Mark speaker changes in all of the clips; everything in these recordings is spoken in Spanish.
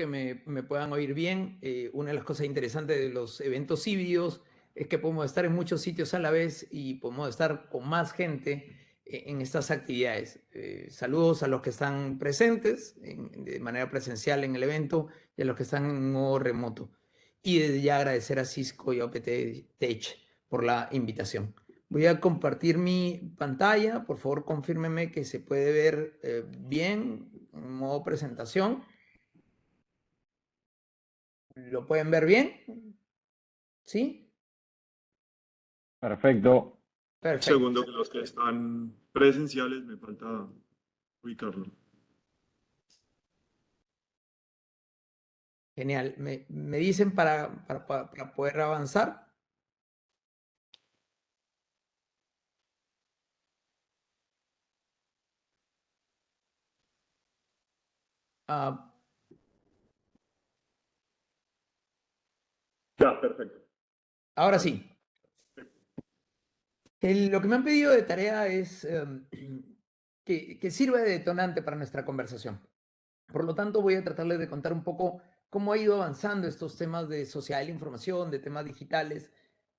Speaker 1: que me puedan oír bien. Una de las cosas interesantes de los eventos híbridos es que podemos estar en muchos sitios a la vez y podemos estar con más gente en estas actividades. Saludos a los que están presentes de manera presencial en el evento y a los que están en modo remoto. Y desde ya agradecer a Cisco y a OPT Tech por la invitación. Voy a compartir mi pantalla. Por favor, confírmeme que se puede ver bien en modo presentación. ¿Lo pueden ver bien? ¿Sí?
Speaker 2: Perfecto.
Speaker 1: Perfecto.
Speaker 3: Segundo, que los que están presenciales me falta ubicarlo.
Speaker 1: Genial. ¿Me dicen para poder avanzar?
Speaker 3: Ya, perfecto.
Speaker 1: Ahora sí. Lo que me han pedido de tarea es que sirva de detonante para nuestra conversación. Por lo tanto, voy a tratarles de contar un poco cómo ha ido avanzando estos temas de sociedad de la información, de temas digitales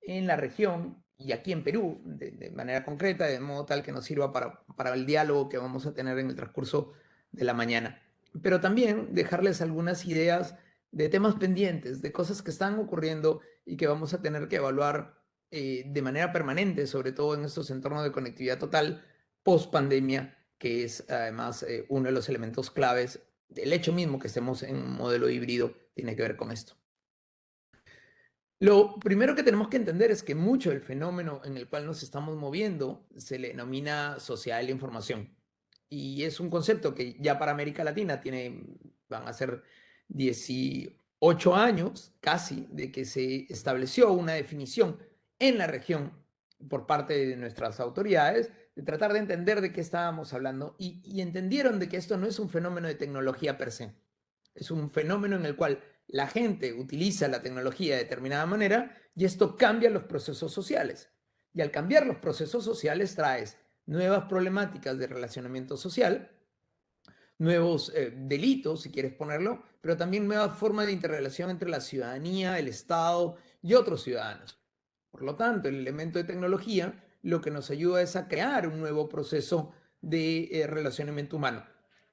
Speaker 1: en la región y aquí en Perú, de manera concreta, de modo tal que nos sirva para el diálogo que vamos a tener en el transcurso de la mañana. Pero también dejarles algunas ideas de temas pendientes, de cosas que están ocurriendo y que vamos a tener que evaluar de manera permanente, sobre todo en estos entornos de conectividad total post pandemia, que es además uno de los elementos claves. El hecho mismo que estemos en un modelo híbrido tiene que ver con esto. Lo primero que tenemos que entender es que mucho del fenómeno en el cual nos estamos moviendo se le denomina sociedad de la información. Y es un concepto que ya para América Latina van a ser 18 años casi de que se estableció una definición en la región por parte de nuestras autoridades de tratar de entender de qué estábamos hablando y entendieron de que esto no es un fenómeno de tecnología per se. Es un fenómeno en el cual la gente utiliza la tecnología de determinada manera y esto cambia los procesos sociales. Y al cambiar los procesos sociales traes nuevas problemáticas de relacionamiento social, nuevos delitos, si quieres ponerlo, pero también nuevas formas de interrelación entre la ciudadanía, el Estado y otros ciudadanos. Por lo tanto, el elemento de tecnología lo que nos ayuda es a crear un nuevo proceso de relacionamiento humano,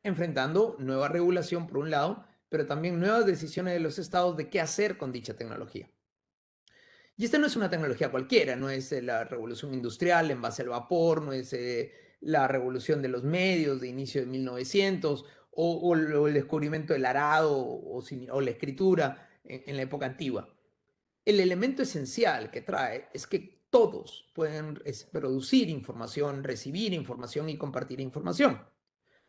Speaker 1: enfrentando nueva regulación por un lado, pero también nuevas decisiones de los estados de qué hacer con dicha tecnología. Y esta no es una tecnología cualquiera, no es la revolución industrial en base al vapor, no es la revolución de los medios de inicio de 1900 o el descubrimiento del arado o la escritura en la época antigua. El elemento esencial que trae es que todos pueden producir información, recibir información y compartir información.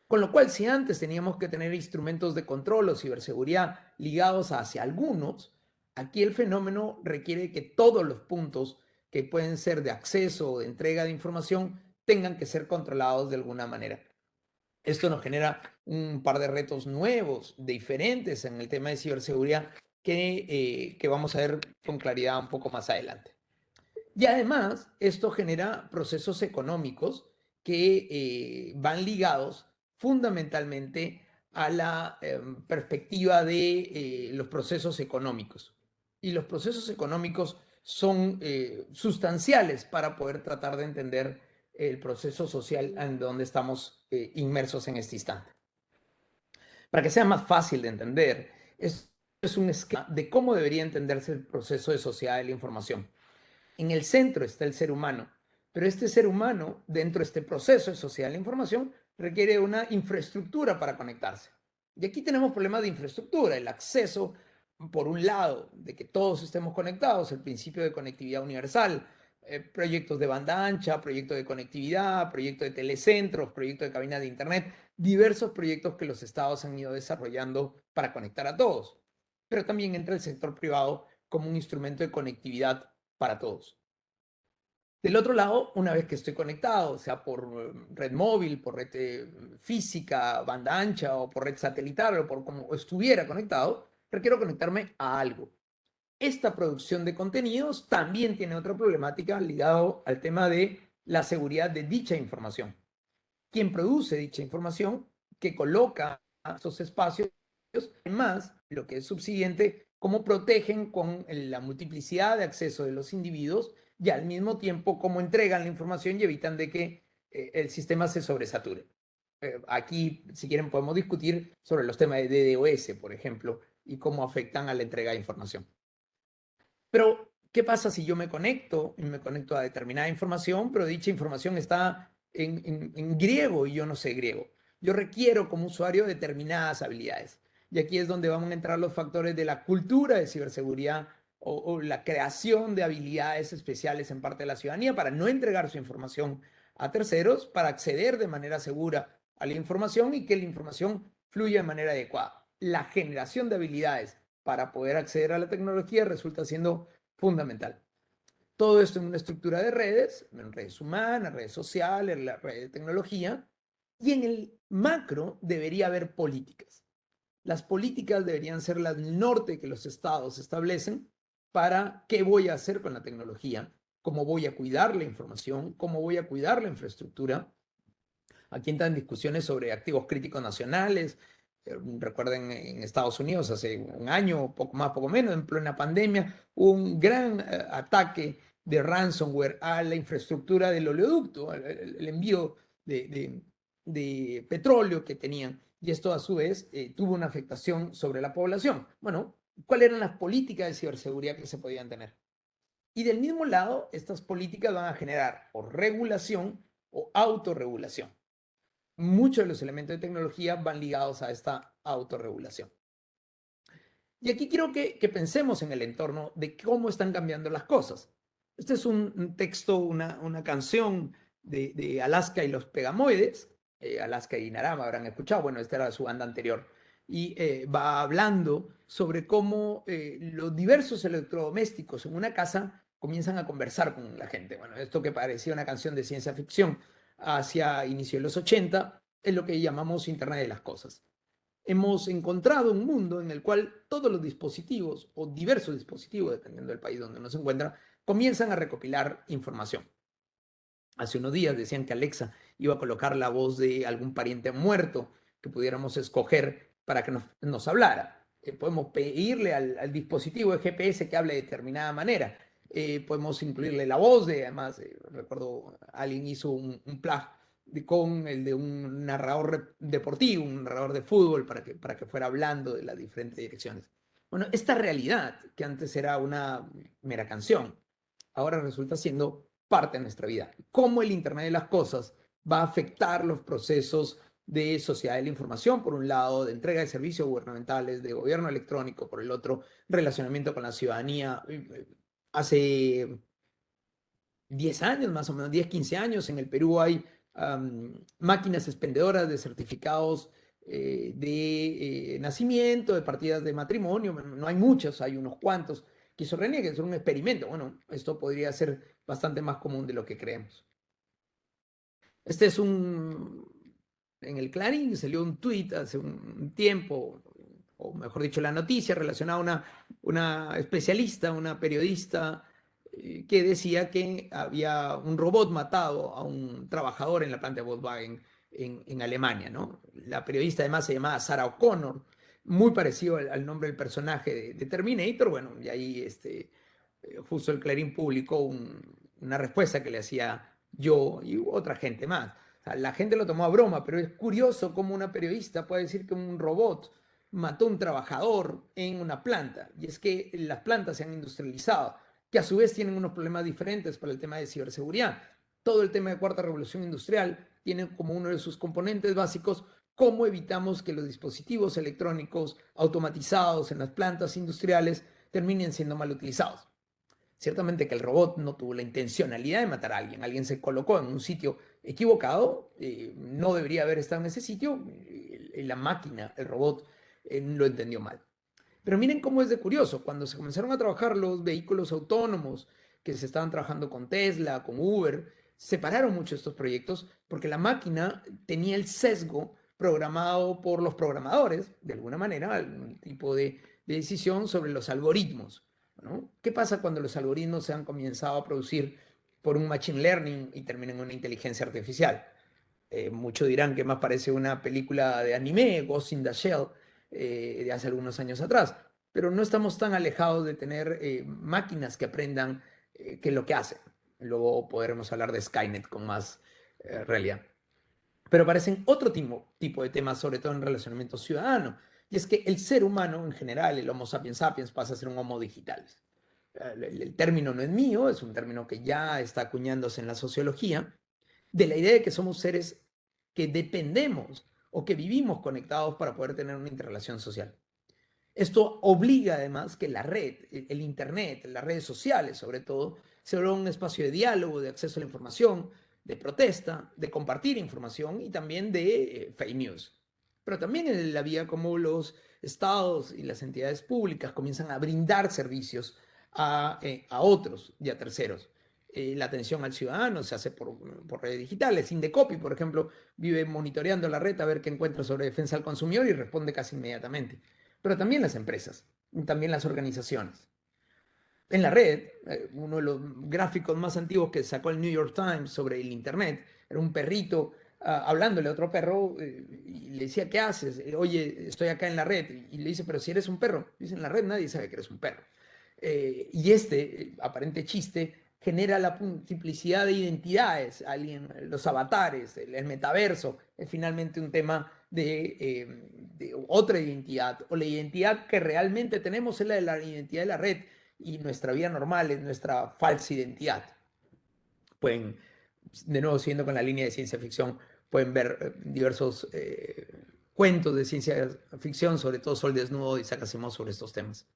Speaker 1: Con lo cual, si antes teníamos que tener instrumentos de control o ciberseguridad ligados hacia algunos, aquí el fenómeno requiere que todos los puntos que pueden ser de acceso o de entrega de información tengan que ser controlados de alguna manera. Esto nos genera un par de retos nuevos, diferentes en el tema de ciberseguridad que vamos a ver con claridad un poco más adelante. Y además, esto genera procesos económicos que van ligados fundamentalmente a la perspectiva de los procesos económicos. Y los procesos económicos son sustanciales para poder tratar de entender el proceso social en donde estamos inmersos en este instante. Para que sea más fácil de entender, es un esquema de cómo debería entenderse el proceso de sociedad de la información. En el centro está el ser humano, pero este ser humano, dentro de este proceso de sociedad de la información, requiere una infraestructura para conectarse. Y aquí tenemos problemas de infraestructura, el acceso, por un lado, de que todos estemos conectados, el principio de conectividad universal, proyectos de banda ancha, proyectos de conectividad, proyectos de telecentros, proyectos de cabinas de internet, diversos proyectos que los estados han ido desarrollando para conectar a todos. Pero también entra el sector privado como un instrumento de conectividad para todos. Del otro lado, una vez que estoy conectado, sea por red móvil, por red física, banda ancha o por red satelital o por como estuviera conectado, requiero conectarme a algo. Esta producción de contenidos también tiene otra problemática ligado al tema de la seguridad de dicha información. Quien produce dicha información, que coloca estos espacios, además lo que es subsiguiente, cómo protegen con la multiplicidad de acceso de los individuos y al mismo tiempo cómo entregan la información y evitan de que el sistema se sobresature. Aquí, si quieren, podemos discutir sobre los temas de DDoS, por ejemplo, y cómo afectan a la entrega de información. Pero, ¿qué pasa si yo me conecto y me conecto a determinada información, pero dicha información está en griego y yo no sé griego? Yo requiero como usuario determinadas habilidades. Y aquí es donde van a entrar los factores de la cultura de ciberseguridad o la creación de habilidades especiales en parte de la ciudadanía para no entregar su información a terceros, para acceder de manera segura a la información y que la información fluya de manera adecuada. La generación de habilidades para poder acceder a la tecnología resulta siendo fundamental. Todo esto en una estructura de redes, en redes humanas, redes sociales, la red de tecnología, y en el macro debería haber políticas. Las políticas deberían ser las norte que los estados establecen para qué voy a hacer con la tecnología, cómo voy a cuidar la información, cómo voy a cuidar la infraestructura. Aquí entran discusiones sobre activos críticos nacionales. Recuerden, en Estados Unidos hace un año, poco más, poco menos, en plena pandemia, hubo un gran ataque de ransomware a la infraestructura del oleoducto, el envío de petróleo que tenían. Y esto a su vez tuvo una afectación sobre la población. Bueno, ¿cuáles eran las políticas de ciberseguridad que se podían tener? Y del mismo lado, estas políticas van a generar o regulación o autorregulación. Muchos de los elementos de tecnología van ligados a esta autorregulación. Y aquí quiero que pensemos en el entorno de cómo están cambiando las cosas. Este es un texto, una canción de Alaska y los Pegamoides. Alaska y Narama habrán escuchado, bueno, esta era su banda anterior. Y va hablando sobre cómo los diversos electrodomésticos en una casa comienzan a conversar con la gente. Bueno, esto que parecía una canción de ciencia ficción hacia inicio de los 80 es lo que llamamos Internet de las Cosas. Hemos encontrado un mundo en el cual todos los dispositivos o diversos dispositivos, dependiendo del país donde uno se encuentra, comienzan a recopilar información. Hace unos días decían que Alexa iba a colocar la voz de algún pariente muerto que pudiéramos escoger para que nos hablara. Podemos pedirle al dispositivo de GPS que hable de determinada manera. Podemos incluirle la voz de, además, recuerdo, alguien hizo un plug con el de un narrador deportivo, un narrador de fútbol, para que fuera hablando de las diferentes direcciones. Bueno, esta realidad, que antes era una mera canción, ahora resulta siendo parte de nuestra vida. Cómo el Internet de las Cosas va a afectar los procesos de sociedad de la información, por un lado, de entrega de servicios gubernamentales, de gobierno electrónico, por el otro, relacionamiento con la ciudadanía. Hace 10 años, más o menos 10, 15 años, en el Perú hay máquinas expendedoras de certificados de nacimiento, de partidas de matrimonio. No hay muchos, hay unos cuantos que eso reniegue, es un experimento. Bueno, esto podría ser bastante más común de lo que creemos. Este es en el Clarín salió un tuit hace un tiempo, o mejor dicho, la noticia relacionada a una especialista, una periodista, que decía que había un robot matado a un trabajador en la planta de Volkswagen en Alemania, ¿no? La periodista además se llamaba Sarah O'Connor, muy parecido al nombre del personaje de Terminator. Bueno, y ahí justo el Clarín publicó una respuesta que le hacía yo y otra gente más. O sea, la gente lo tomó a broma, pero es curioso cómo una periodista puede decir que un robot mató a un trabajador en una planta. Y es que las plantas se han industrializado, que a su vez tienen unos problemas diferentes para el tema de ciberseguridad. Todo el tema de cuarta revolución industrial tiene como uno de sus componentes básicos cómo evitamos que los dispositivos electrónicos automatizados en las plantas industriales terminen siendo mal utilizados. Ciertamente que el robot no tuvo la intencionalidad de matar a alguien. Alguien se colocó en un sitio equivocado, no debería haber estado en ese sitio, la máquina, el robot, lo entendió mal. Pero miren cómo es de curioso, cuando se comenzaron a trabajar los vehículos autónomos, que se estaban trabajando con Tesla, con Uber, separaron mucho estos proyectos porque la máquina tenía el sesgo programado por los programadores, de alguna manera, algún tipo de decisión sobre los algoritmos, ¿no? ¿Qué pasa cuando los algoritmos se han comenzado a producir por un machine learning y terminan en una inteligencia artificial? Muchos dirán que más parece una película de anime, Ghost in the Shell, de hace algunos años atrás, pero no estamos tan alejados de tener máquinas que aprendan qué es lo que hacen. Luego podremos hablar de Skynet con más realidad. Pero aparecen otro tipo de temas, sobre todo en relacionamiento ciudadano, y es que el ser humano en general, el Homo sapiens sapiens, pasa a ser un Homo digital. El término no es mío, es un término que ya está acuñándose en la sociología, de la idea de que somos seres que dependemos o que vivimos conectados para poder tener una interrelación social. Esto obliga además que la red, el Internet, las redes sociales sobre todo, se vuelva un espacio de diálogo, de acceso a la información, de protesta, de compartir información y también de fake news. Pero también en la vía como los estados y las entidades públicas comienzan a brindar servicios a otros y a terceros. La atención al ciudadano se hace por redes digitales. Indecopi, por ejemplo, vive monitoreando la red a ver qué encuentra sobre defensa al consumidor y responde casi inmediatamente. Pero también las empresas, también las organizaciones. En la red, uno de los gráficos más antiguos que sacó el New York Times sobre el Internet era un perrito hablándole a otro perro y le decía, ¿qué haces? Oye, estoy acá en la red. Y le dice, pero si eres un perro. Dice, en la red nadie sabe que eres un perro. Y este aparente chiste genera la multiplicidad de identidades, los avatares, el metaverso, es finalmente un tema de otra identidad, o la identidad que realmente tenemos es la de la identidad de la red, y nuestra vida normal es nuestra falsa identidad. Pueden, de nuevo, siguiendo con la línea de ciencia ficción, pueden ver diversos cuentos de ciencia ficción, sobre todo Sol Desnudo y Isaac Asimov sobre estos temas.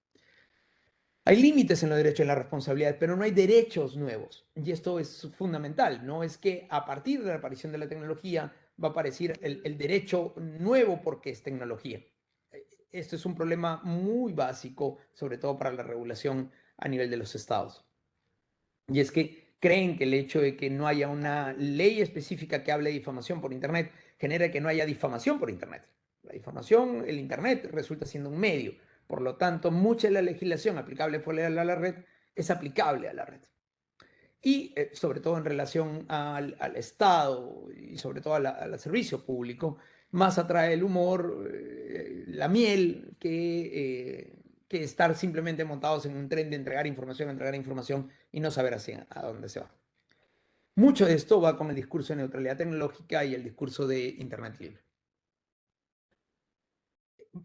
Speaker 1: Hay límites en los derechos y en las responsabilidades, pero no hay derechos nuevos. Y esto es fundamental. No es que a partir de la aparición de la tecnología va a aparecer el derecho nuevo porque es tecnología. Esto es un problema muy básico, sobre todo para la regulación a nivel de los estados. Y es que creen que el hecho de que no haya una ley específica que hable de difamación por Internet genera que no haya difamación por Internet. La difamación, el Internet resulta siendo un medio. Por lo tanto, mucha de la legislación aplicable fuera de la red es aplicable a la red. Y sobre todo en relación al Estado y sobre todo al servicio público, más atrae el humor, la miel, que estar simplemente montados en un tren de entregar información y no saber a dónde se va. Mucho de esto va con el discurso de neutralidad tecnológica y el discurso de Internet libre.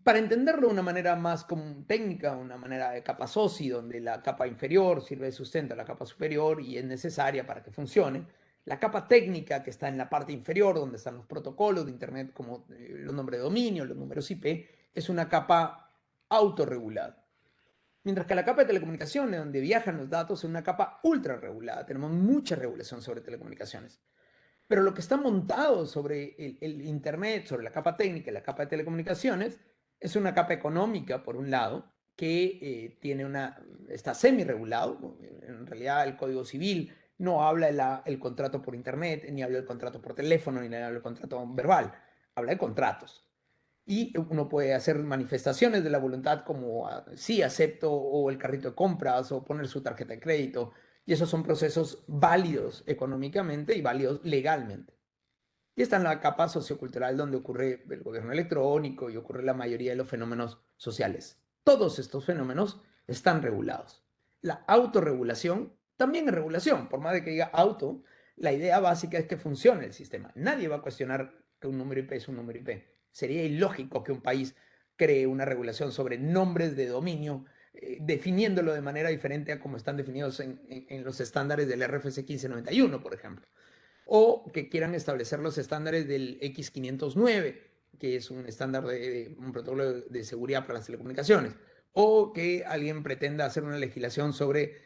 Speaker 1: Para entenderlo de una manera más como técnica, una manera de capa SOSI, donde la capa inferior sirve de sustento a la capa superior y es necesaria para que funcione, la capa técnica, que está en la parte inferior, donde están los protocolos de Internet como los nombres de dominio, los números IP, es una capa autorregulada. Mientras que la capa de telecomunicaciones, donde viajan los datos, es una capa ultra regulada. Tenemos mucha regulación sobre telecomunicaciones. Pero lo que está montado sobre el Internet, sobre la capa técnica y la capa de telecomunicaciones, es una capa económica, por un lado, que está semi-regulado. En realidad, el Código Civil no habla del contrato por Internet, ni habla del contrato por teléfono, ni habla del contrato verbal. Habla de contratos. Y uno puede hacer manifestaciones de la voluntad como sí, acepto, o el carrito de compras, o poner su tarjeta de crédito. Y esos son procesos válidos económicamente y válidos legalmente. Y está en la capa sociocultural donde ocurre el gobierno electrónico y ocurre la mayoría de los fenómenos sociales. Todos estos fenómenos están regulados. La autorregulación también es regulación. Por más de que diga auto, la idea básica es que funcione el sistema. Nadie va a cuestionar que un número IP es un número IP. Sería ilógico que un país cree una regulación sobre nombres de dominio, definiéndolo de manera diferente a como están definidos en los estándares del RFC 1591, por ejemplo, o que quieran establecer los estándares del X509, que es un estándar de un protocolo de seguridad para las telecomunicaciones, o que alguien pretenda hacer una legislación sobre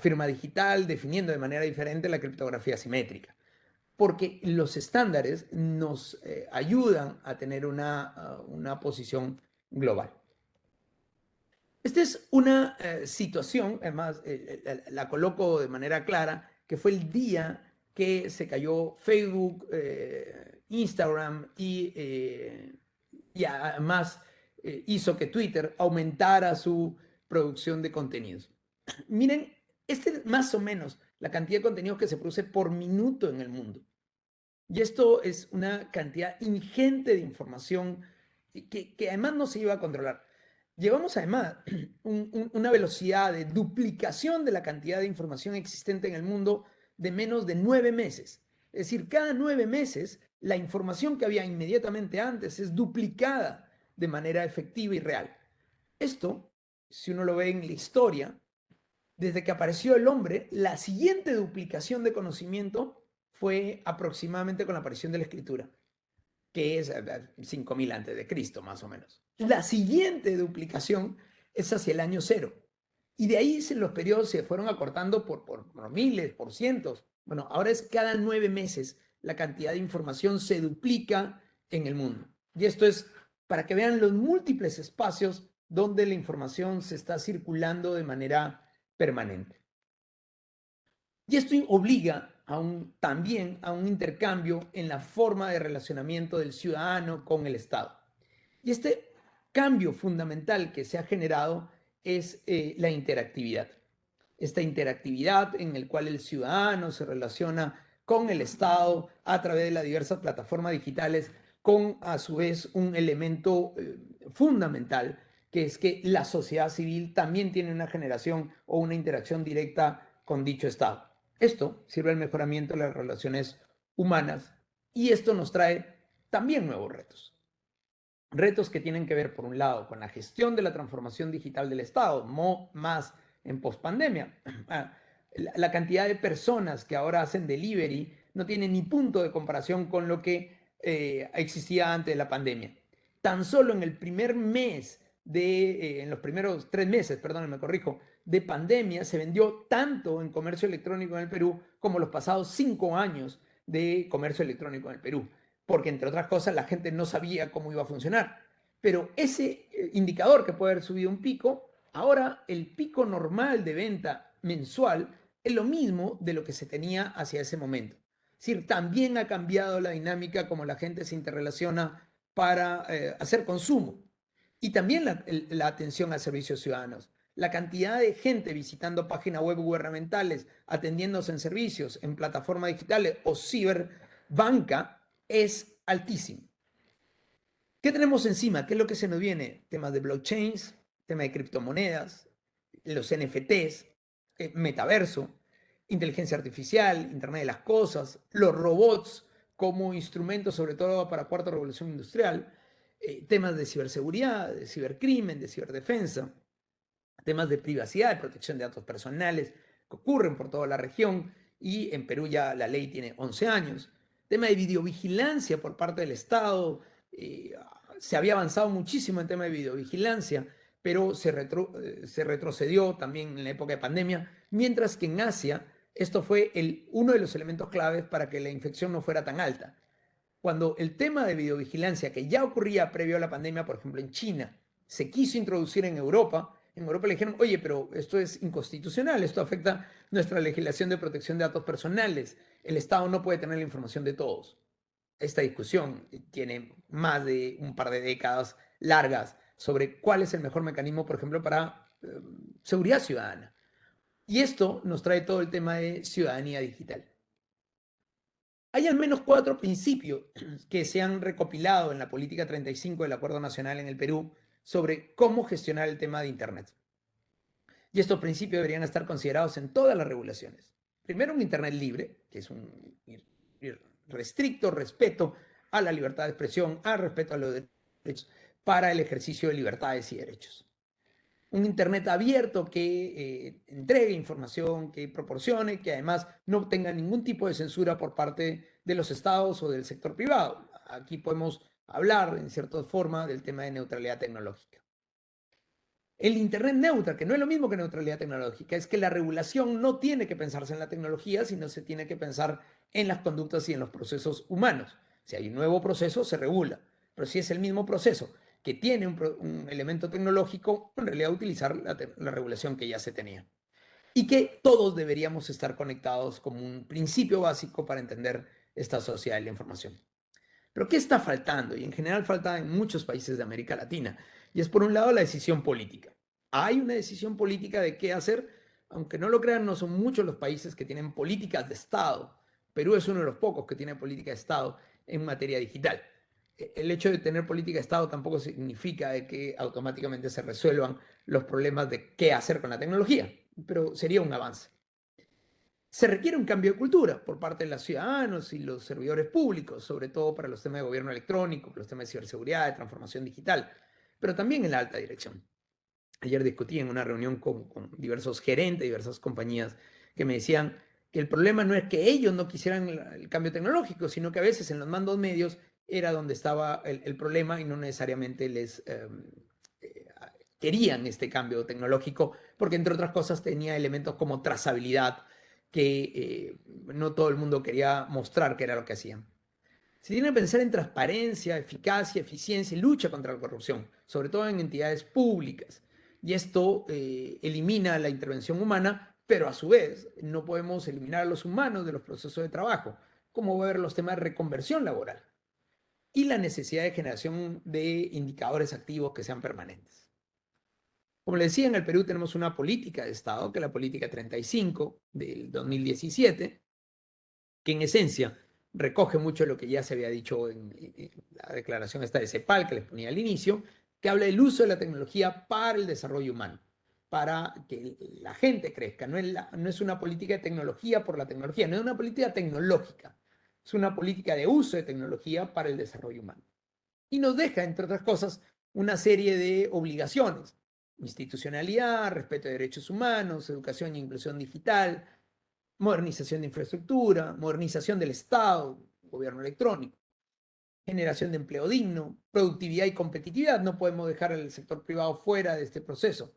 Speaker 1: firma digital definiendo de manera diferente la criptografía simétrica, porque los estándares nos ayudan a tener una posición global. Esta es una situación, además la coloco de manera clara, que fue el día que se cayó Facebook, Instagram y además hizo que Twitter aumentara su producción de contenidos. Miren, este es más o menos la cantidad de contenidos que se produce por minuto en el mundo. Y esto es una cantidad ingente de información que además no se iba a controlar. Llevamos además una velocidad de duplicación de la cantidad de información existente en el mundo de menos de 9 meses. Es decir, cada 9 meses la información que había inmediatamente antes es duplicada de manera efectiva y real. Esto, si uno lo ve en la historia, desde que apareció el hombre, la siguiente duplicación de conocimiento fue aproximadamente con la aparición de la escritura, que es 5000 antes de Cristo, más o menos. La siguiente duplicación es hacia el año 0. Y de ahí los periodos se fueron acortando por miles, por cientos. Bueno, ahora es cada 9 meses la cantidad de información se duplica en el mundo. Y esto es para que vean los múltiples espacios donde la información se está circulando de manera permanente. Y esto obliga también a un intercambio en la forma de relacionamiento del ciudadano con el Estado. Y este cambio fundamental que se ha generado es la interactividad. Esta interactividad en el cual el ciudadano se relaciona con el Estado a través de las diversas plataformas digitales, con a su vez un elemento fundamental, que es que la sociedad civil también tiene una generación o una interacción directa con dicho Estado. Esto sirve al mejoramiento de las relaciones humanas y esto nos trae también nuevos retos. Retos que tienen que ver, por un lado, con la gestión de la transformación digital del Estado, más en pospandemia. La cantidad de personas que ahora hacen delivery no tiene ni punto de comparación con lo que existía antes de la pandemia. Tan solo en el primer mes en los primeros 3 meses, perdón, me corrijo, de pandemia se vendió tanto en comercio electrónico en el Perú como los pasados 5 años de comercio electrónico en el Perú, porque entre otras cosas la gente no sabía cómo iba a funcionar. Pero ese indicador que puede haber subido un pico, ahora el pico normal de venta mensual es lo mismo de lo que se tenía hacia ese momento. Es decir, también ha cambiado la dinámica como la gente se interrelaciona para hacer consumo. Y también la atención a servicios ciudadanos. La cantidad de gente visitando páginas web gubernamentales, atendiéndose en servicios, en plataformas digitales o ciberbanca es altísimo. ¿Qué tenemos encima? ¿Qué es lo que se nos viene? Temas de blockchains, tema de criptomonedas, los NFTs, metaverso, inteligencia artificial, Internet de las cosas, los robots como instrumento sobre todo para la cuarta revolución industrial, temas de ciberseguridad, de cibercrimen, de ciberdefensa, temas de privacidad, de protección de datos personales que ocurren por toda la región y en Perú ya la ley tiene 11 años. Tema de videovigilancia por parte del Estado. Se había avanzado muchísimo en tema de videovigilancia, pero se retrocedió también en la época de pandemia, mientras que en Asia esto fue uno de los elementos claves para que la infección no fuera tan alta. Cuando el tema de videovigilancia, que ya ocurría previo a la pandemia, por ejemplo en China, se quiso introducir en Europa le dijeron, oye, pero esto es inconstitucional, esto afecta nuestra legislación de protección de datos personales, el Estado no puede tener la información de todos. Esta discusión tiene más de un par de décadas largas sobre cuál es el mejor mecanismo, por ejemplo, para seguridad ciudadana. Y esto nos trae todo el tema de ciudadanía digital. Hay al menos 4 principios que se han recopilado en la política 35 del Acuerdo Nacional en el Perú sobre cómo gestionar el tema de Internet. Y estos principios deberían estar considerados en todas las regulaciones. Primero, un Internet libre, que es un restricto respeto a la libertad de expresión, al respeto a los derechos para el ejercicio de libertades y derechos. Un Internet abierto que entregue información, que proporcione, que además no tenga ningún tipo de censura por parte de los estados o del sector privado. Aquí podemos hablar, en cierta forma, del tema de neutralidad tecnológica. El Internet neutral, que no es lo mismo que neutralidad tecnológica, es que la regulación no tiene que pensarse en la tecnología, sino se tiene que pensar en las conductas y en los procesos humanos. Si hay un nuevo proceso, se regula. Pero si es el mismo proceso que tiene un elemento tecnológico, en realidad utilizar la regulación que ya se tenía. Y que todos deberíamos estar conectados como un principio básico para entender esta sociedad de la información. Pero ¿qué está faltando? Y en general falta en muchos países de América Latina. Y es por un lado la decisión política. Hay una decisión política de qué hacer, aunque no lo crean, no son muchos los países que tienen políticas de Estado. Perú es uno de los pocos que tiene política de Estado en materia digital. el hecho de tener política de Estado tampoco significa de que automáticamente se resuelvan los problemas de qué hacer con la tecnología, pero sería un avance. Se requiere un cambio de cultura por parte de los ciudadanos y los servidores públicos, sobre todo para los temas de gobierno electrónico, los temas de ciberseguridad, de transformación digital, pero también en la alta dirección. Ayer discutí en una reunión con diversos gerentes de diversas compañías que me decían que el problema no es que ellos no quisieran el cambio tecnológico, sino que a veces en los mandos medios era donde estaba el problema y no necesariamente les querían este cambio tecnológico, porque entre otras cosas tenía elementos como trazabilidad que no todo el mundo quería mostrar que era lo que hacían. Se tiene que pensar en transparencia, eficacia, eficiencia y lucha contra la corrupción, sobre todo en entidades públicas. Y esto elimina la intervención humana, pero a su vez no podemos eliminar a los humanos de los procesos de trabajo, como ver los temas de reconversión laboral y la necesidad de generación de indicadores activos que sean permanentes. Como le decía, en el Perú tenemos una política de Estado, que es la política 35 del 2017, que en esencia recoge mucho de lo que ya se había dicho en la declaración esta de CEPAL, que les ponía al inicio, que habla del uso de la tecnología para el desarrollo humano, para que la gente crezca. No es una política de tecnología por la tecnología, no es una política tecnológica, es una política de uso de tecnología para el desarrollo humano. Y nos deja, entre otras cosas, una serie de obligaciones: institucionalidad, respeto de derechos humanos, educación e inclusión digital, modernización de infraestructura, modernización del Estado, gobierno electrónico, generación de empleo digno, productividad y competitividad. No podemos dejar al sector privado fuera de este proceso.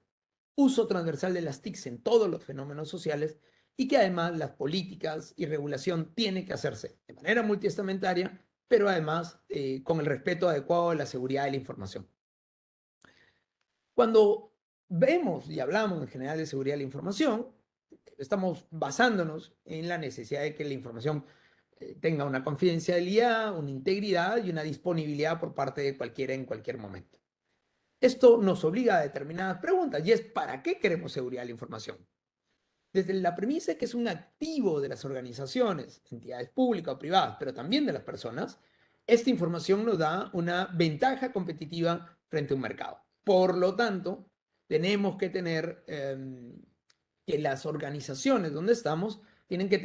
Speaker 1: Uso transversal de las TICs en todos los fenómenos sociales y que además las políticas y regulación tienen que hacerse de manera multiestamentaria, pero además con el respeto adecuado de la seguridad de la información. Cuando vemos y hablamos en general de seguridad de la información, estamos basándonos en la necesidad de que la información tenga una confidencialidad, una integridad y una disponibilidad por parte de cualquiera en cualquier momento. Esto nos obliga a determinadas preguntas y es: ¿para qué queremos seguridad de la información? Desde la premisa de que es un activo de las organizaciones, entidades públicas o privadas, pero también de las personas, esta información nos da una ventaja competitiva frente a un mercado. Por lo tanto, tenemos que tener que las organizaciones donde estamos tienen que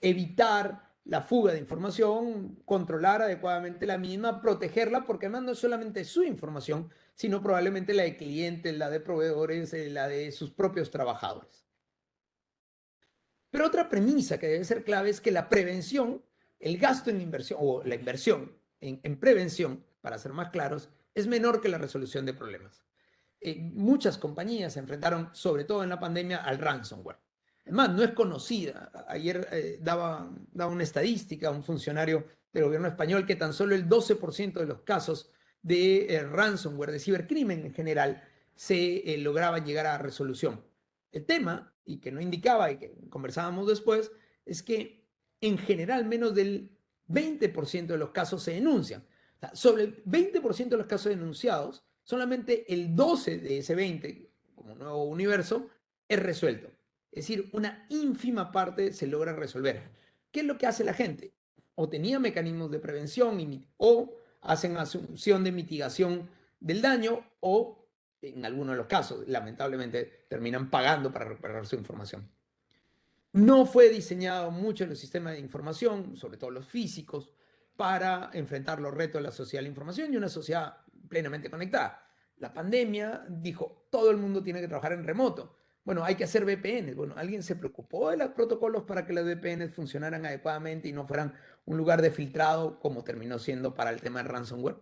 Speaker 1: evitar la fuga de información, controlar adecuadamente la misma, protegerla, porque además no es solamente su información, sino probablemente la de clientes, la de proveedores, la de sus propios trabajadores. Pero otra premisa que debe ser clave es que la prevención, el gasto en inversión o la inversión en prevención, para ser más claros, es menor que la resolución de problemas. Muchas compañías se enfrentaron, sobre todo en la pandemia, al ransomware. Además, no es conocida. Ayer daba una estadística a un funcionario del gobierno español que tan solo el 12% de los casos de ransomware, de cibercrimen en general, se lograban llegar a resolución. El tema, y que no indicaba y que conversábamos después, es que en general menos del 20% de los casos se denuncian. O sea, sobre el 20% de los casos denunciados, solamente el 12 de ese 20, como nuevo universo, es resuelto. Es decir, una ínfima parte se logra resolver. ¿Qué es lo que hace la gente? O tenía mecanismos de prevención o hacen asunción de mitigación del daño, o en algunos de los casos, lamentablemente, terminan pagando para recuperar su información. No fue diseñado mucho los sistemas de información, sobre todo los físicos, para enfrentar los retos de la sociedad de la información y una sociedad plenamente conectada. La pandemia dijo: todo el mundo tiene que trabajar en remoto. Bueno, hay que hacer VPNs. Bueno, ¿alguien se preocupó de los protocolos para que las VPNs funcionaran adecuadamente y no fueran un lugar de filtrado como terminó siendo para el tema del ransomware?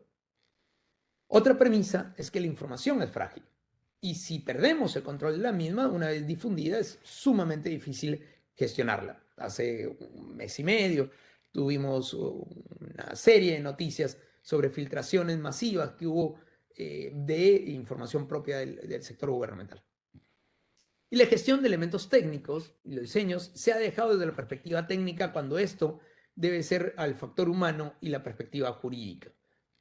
Speaker 1: Otra premisa es que la información es frágil y si perdemos el control de la misma, una vez difundida, es sumamente difícil gestionarla. Hace un mes y medio tuvimos una serie de noticias sobre filtraciones masivas que hubo de información propia del sector gubernamental. Y la gestión de elementos técnicos y los diseños se ha dejado desde la perspectiva técnica, cuando esto debe ser al factor humano y la perspectiva jurídica.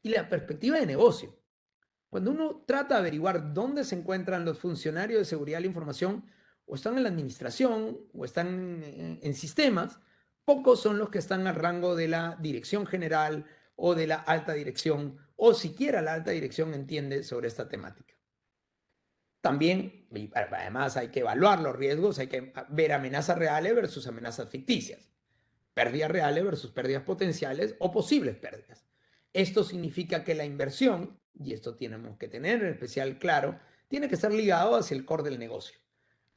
Speaker 1: Y la perspectiva de negocio. Cuando uno trata de averiguar dónde se encuentran los funcionarios de seguridad de la información, o están en la administración o están en sistemas, pocos son los que están al rango de la dirección general o de la alta dirección, o siquiera la alta dirección entiende sobre esta temática. También, y además hay que evaluar los riesgos, hay que ver amenazas reales versus amenazas ficticias, pérdidas reales versus pérdidas potenciales o posibles pérdidas. Esto significa que la inversión, y esto tenemos que tener en especial claro, tiene que estar ligado hacia el core del negocio,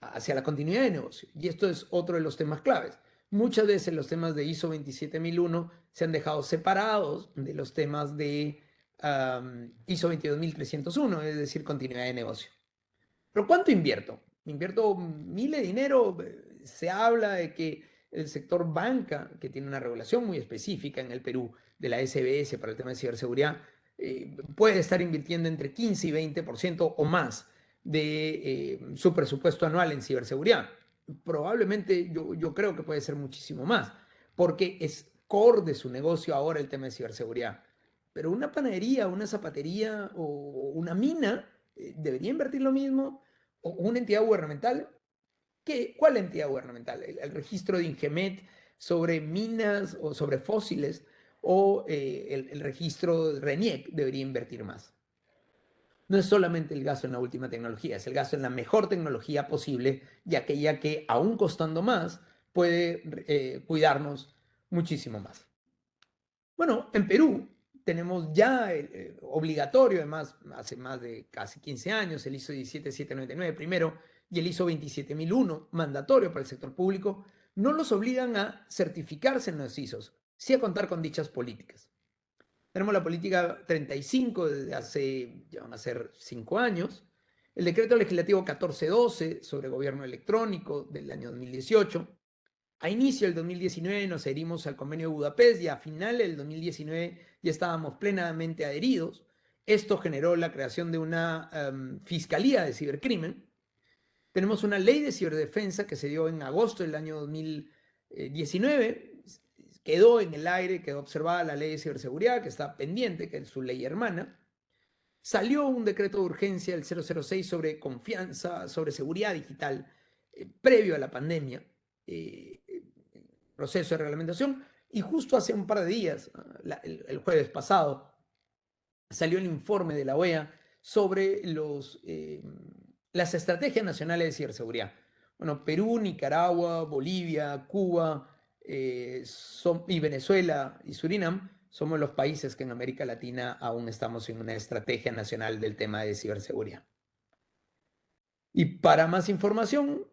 Speaker 1: hacia la continuidad de negocio. Y esto es otro de los temas claves. Muchas veces los temas de ISO 27001 se han dejado separados de los temas de ISO 22301, es decir, continuidad de negocio. ¿Pero cuánto invierto? Invierto miles de dinero. Se habla de que el sector banca, que tiene una regulación muy específica en el Perú de la SBS para el tema de ciberseguridad, puede estar invirtiendo entre 15 y 20% o más de su presupuesto anual en ciberseguridad. Probablemente yo creo que puede ser muchísimo más, porque es core de su negocio ahora el tema de ciberseguridad. Pero una panadería, una zapatería o una mina debería invertir lo mismo, o una entidad gubernamental. ¿Cuál entidad gubernamental? El registro de Ingemet sobre minas o sobre fósiles, o el registro de RENIEC debería invertir más. No es solamente el gasto en la última tecnología, es el gasto en la mejor tecnología posible y aquella que, aún costando más, puede cuidarnos muchísimo más. Bueno, en Perú tenemos ya obligatorio, además, hace más de casi 15 años, el ISO 17799 primero y el ISO 27001, mandatorio para el sector público, no los obligan a certificarse en los ISOs, sí a contar con dichas políticas. Tenemos la política 35 desde hace, ya van a ser 5 años, el decreto legislativo 1412 sobre gobierno electrónico del año 2018. A inicio del 2019 nos adherimos al convenio de Budapest y a final del 2019 ya estábamos plenamente adheridos. Esto generó la creación de una fiscalía de cibercrimen. Tenemos una ley de ciberdefensa que se dio en agosto del año 2019. Quedó en el aire, quedó observada la ley de ciberseguridad, que está pendiente, que es su ley hermana. Salió un decreto de urgencia, el 006, sobre confianza, sobre seguridad digital, previo a la pandemia. Proceso de reglamentación, y justo hace un par de días, el jueves pasado, salió el informe de la OEA sobre las estrategias nacionales de ciberseguridad. Bueno, Perú, Nicaragua, Bolivia, Cuba y Venezuela y Surinam somos los países que en América Latina aún estamos en una estrategia nacional del tema de ciberseguridad. Y para más información,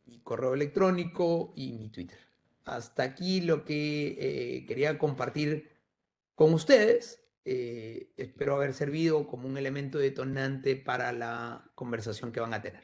Speaker 1: mi correo electrónico y mi Twitter. Hasta aquí lo que quería compartir con ustedes. Espero haber servido como un elemento detonante para la conversación que van a tener.